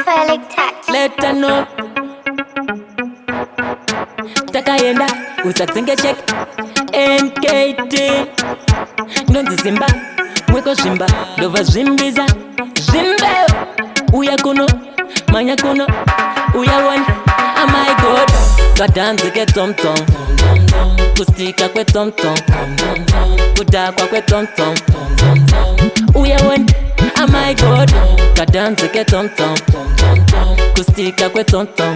Symbolic touch. Let her know. Takayenda usatsinge check NKT Ndonzi Simba mweko Zimba Dova Zimbiza Zimbe Uya kuno Manya kuno Uya one Oh my god Kadanzi ke tom tom Kustika kwe tom tom Kudakwa kwe tom tom Uya one Oh my god Kadanzi ke tom tom Kustika kwe tom tom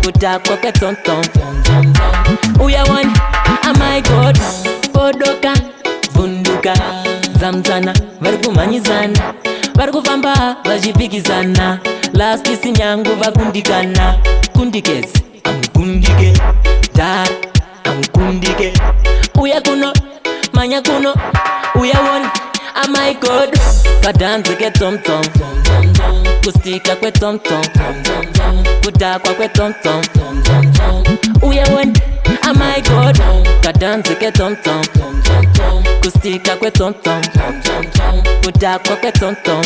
Kudakwa kwe tom tom Uya one Oh my god Podoka Bunduka Zamzana Varkumanyizana Varkufamba Vajipikizana Last sinyangu vakundikana Kundikezi Amkundike Dar Amkundike Uya kuno Manya kuno Uya one Oh my god Kadanzi ke tom tom Kustika kwe tom tom Kudakwa kwe tom tom Uya one Oh my god Kadanzi ke tom tom Kustika kwe tom tom Kudakwa kwe tom tom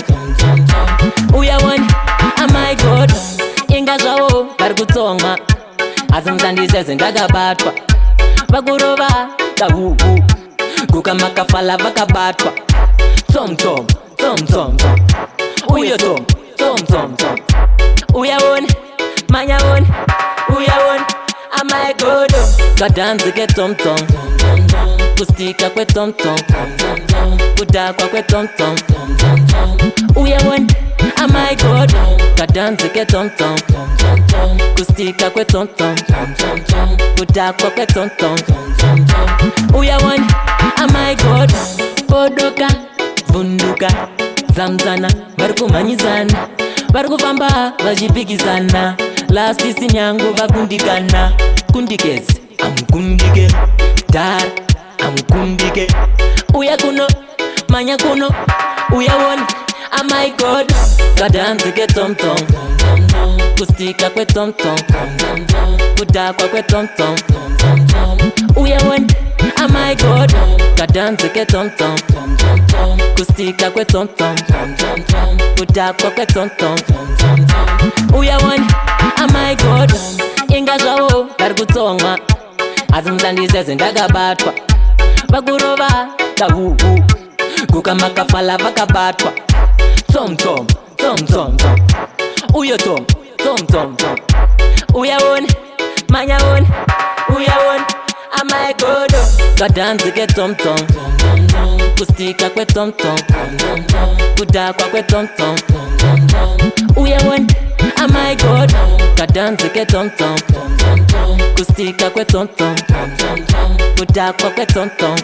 Uya one Oh my god Inga zwawo varikutsonga Asi msandiseze ndakabatwa Vakurova Dahuhu Kuka makafala vakabatwa Tom tom Tom tom tom Uya tom Tom tom tom Uya one Manya one Uya one Oh my god Kadanzi ke tom tom Kustika kwe tom tom Kudakwa kwe tom tom Uya one Oh my god Kadanzi ke tom tom Kustika kwe tom tom Kudakwa kwe tom tom Uya one Oh my god Podoka Bunduka Zamzana Varkumanyizana Varkufamba Vajipikizana Last sinyangu vakundikana Kundikezi Amkundike Dar Amkundike Uya kuno Manya kuno Uya one Oh my god Kadanzi ke tom tom Kustika kwe tom tom Kudakwa kwe tom tom Uya one Oh my god Kadanzi ke tom tom Kustika kwe tom tom Kudakwa kwe tom tom Uya one Oh my god Inga zwawo varikutsonga Asi msandiseze ndakabatwa Vakurova Dahuhu Kuka makafala vakabatwa Tom tom Tom tom tom Uya tom Tom tom tom Uya one Manya one Uya one Oh my god Kadanzi ke tom tom Kustika kwe tom tom Kudakwa kwe tom tom Uya one Oh my god Kadanzi ke tom tom Kustika kwe tom tom Kudakwa kwe tom tom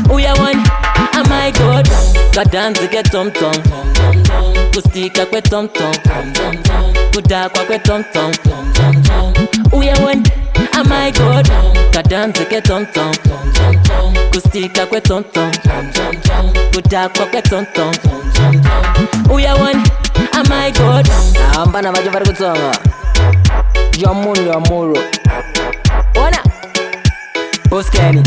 Uya one Oh my god Kadanzi ke tom tom Kustika kwe tom tom Kudakwa kwe tom tom Uya one Oh my god Kadanzi ke tom tom Kustika kwe tom tom Kudakwa kwe tom tom Uya one Oh my god Ambana vajo varikutsonga Yamuru Ona Boskani